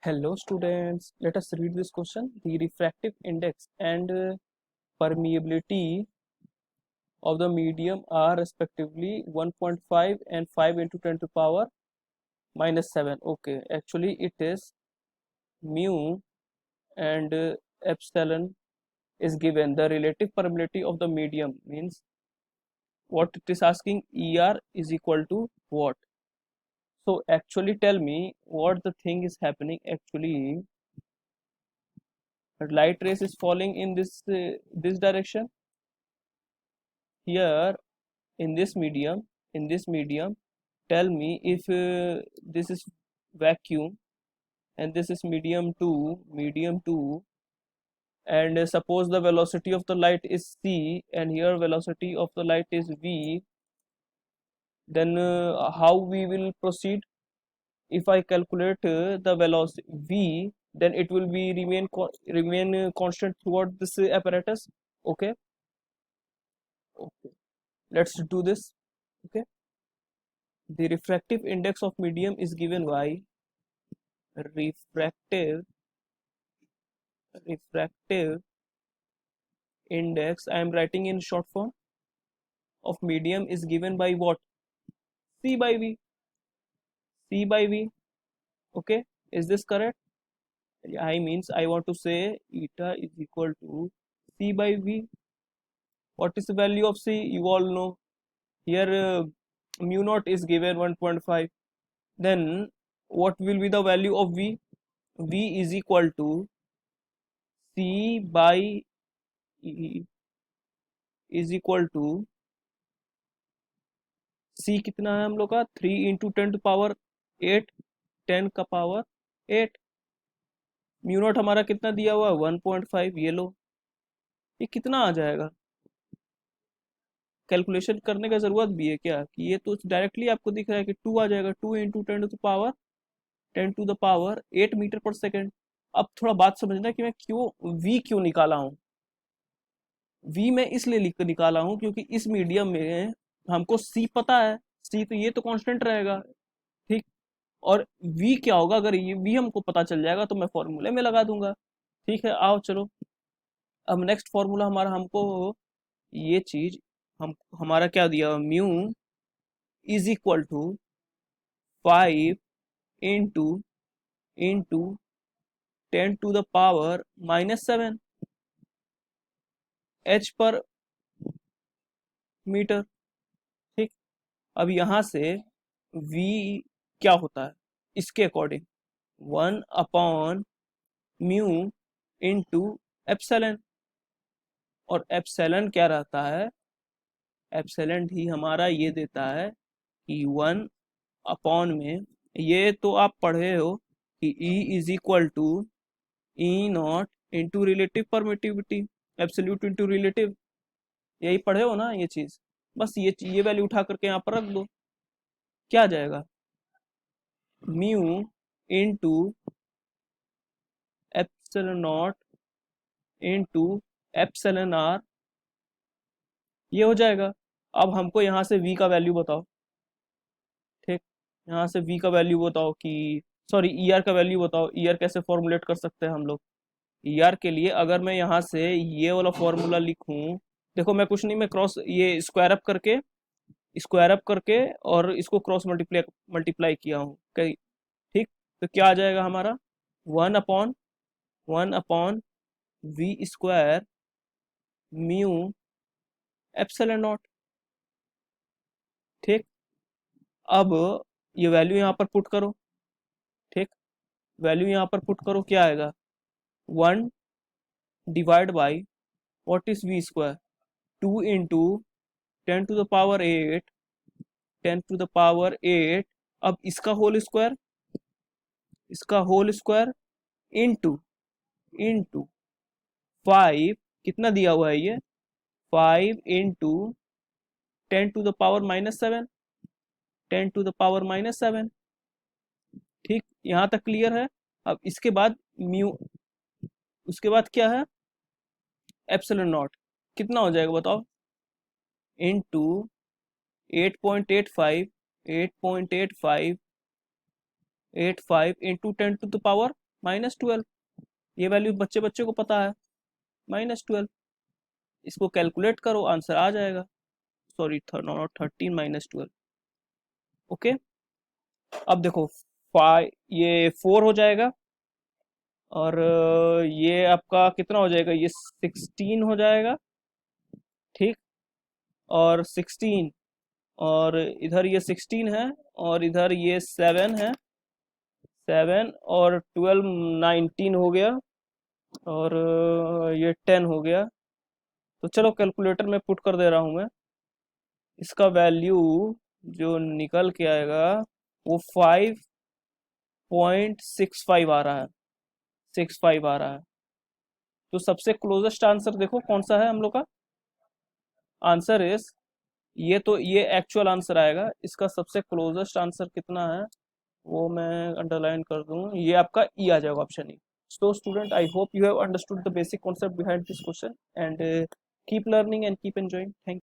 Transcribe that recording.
Hello students, let us read this question. The refractive index and permeability of the medium are respectively 1.5 and 5 into 10 to the power minus 7. Okay, actually it is mu and epsilon is given. The relative permeability of the medium means what it is asking, ER is equal to what? So actually tell me what the thing is happening. Actually light rays is falling in this direction here in this medium. Tell me if this is vacuum and this is medium 2, and suppose the velocity of the light is c and here velocity of the light is v, then how we will proceed? If I calculate the velocity v, then it will be remain constant throughout this apparatus. Okay, okay, let's do this. Okay, the refractive index of medium is given by refractive refractive index, I am writing in short form, of medium is given by what? C by V. C by V. Okay, is this correct? I means I want to say eta is equal to C by V. What is the value of C? You all know. Here mu naught is given 1.5. Then what will be the value of V? V is equal to C by E is equal to सी कितना है हम लोग का 3 × 10⁸, 10 का power 8। Mu naught हमारा कितना दिया हुआ है 1.5। ये लो, ये कितना आ जाएगा? कैलकुलेशन करने का जरूरत भी है क्या कि ये तो डायरेक्टली आपको दिख रहा है कि 2 आ जाएगा। 2 × 10⁸ 8 मीटर पर सेकेंड। अब थोड़ा बात समझना कि मैं क्यों निकाला हूँ। वी मैं इसलिए निकाला हूँ क्योंकि इस मीडियम में हमको सी पता है। सी तो ये तो कांस्टेंट रहेगा, ठीक। और v क्या होगा? अगर ये v हमको पता चल जाएगा तो मैं फॉर्मूले में लगा दूंगा। ठीक है, आओ चलो। अब नेक्स्ट फॉर्मूला हमारा, हमको ये चीज हमारा क्या दिया? Mu is equal to 5 into into 10⁻⁻7 H पर मीटर। ठीक, अब यहां से v क्या होता है इसके अकॉर्डिंग? 1/म्यू इंटू एप्सिलॉन। और एप्सिलॉन क्या रहता है? एप्सिलॉन ही हमारा ये देता है कि 1/में, ये तो आप पढ़े हो कि E is equal to E0 into relative permittivity, absolute into relative. यही पढ़े हो ना ये चीज? बस ये वैल्यू उठा करके यहाँ पर रख दो। क्या आ जाएगा? Mu into epsilon into epsilon ये हो जाएगा। अब हमको यहाँ से v का वैल्यू बताओ। ठीक, यहाँ से v का वैल्यू बताओ कि सॉरी ER का वैल्यू बताओ। ER कैसे फॉर्मुलेट कर सकते हैं हम लोग? ER के लिए अगर मैं यहाँ से ये वाला फॉर्मूला लिखूं, देखो मैं कुछ नहीं, मैं क्रॉस ये स्क्वायर अप करके और इसको क्रॉस मल्टीप्लाई मल्टीप्लाई किया हूँ कहीं। ठीक, तो क्या आ जाएगा हमारा? 1/1/v square mu epsilon not. ठीक, अब ये वैल्यू यहाँ पर पुट करो। ठीक, वैल्यू यहाँ पर पुट करो, क्या आएगा? 1/, what is v square? 2 into 10⁸ 8, 10⁸ 8। अब इसका होल स्क्वायर इंटू इंटू 5, कितना दिया हुआ है ये? 5 इंटू 10⁻⁻7, 10⁻⁻7। ठीक, यहाँ तक क्लियर है? अब इसके बाद उसके बाद क्या है? एप्सिलॉन नॉट कितना हो जाएगा बताओ? Into 8.85 8.85 85 into 10⁻⁻7 -12। ये वैल्यू बच्चे बच्चे को पता है, -12। इसको कैलकुलेट करो, आंसर आ जाएगा। Sorry, not 13, -12। ओके, अब देखो, ये 4 हो जाएगा, और ये आपका कितना हो जाएगा, ये 16 हो जाएगा, ठीक। और 16, और इधर ये 16 है, और इधर ये 7 है, 7 और 12, 19 हो गया, और ये 10 हो गया। तो चलो कैलकुलेटर में पुट कर दे रहा हूँ मैं। इसका वैल्यू जो निकल के आएगा वो 5.65 आ रहा है, 65 आ रहा है। तो सबसे क्लोजेस्ट आंसर देखो कौन सा है हम लोग का। आंसर इज, ये तो ये एक्चुअल आंसर आएगा, इसका सबसे क्लोजेस्ट आंसर कितना है वो मैं अंडरलाइन कर दूं, ये आपका ई आ जाएगा, option E. So student, I hope you have understood the basic concept behind this question, and keep learning and keep enjoying. Thank you.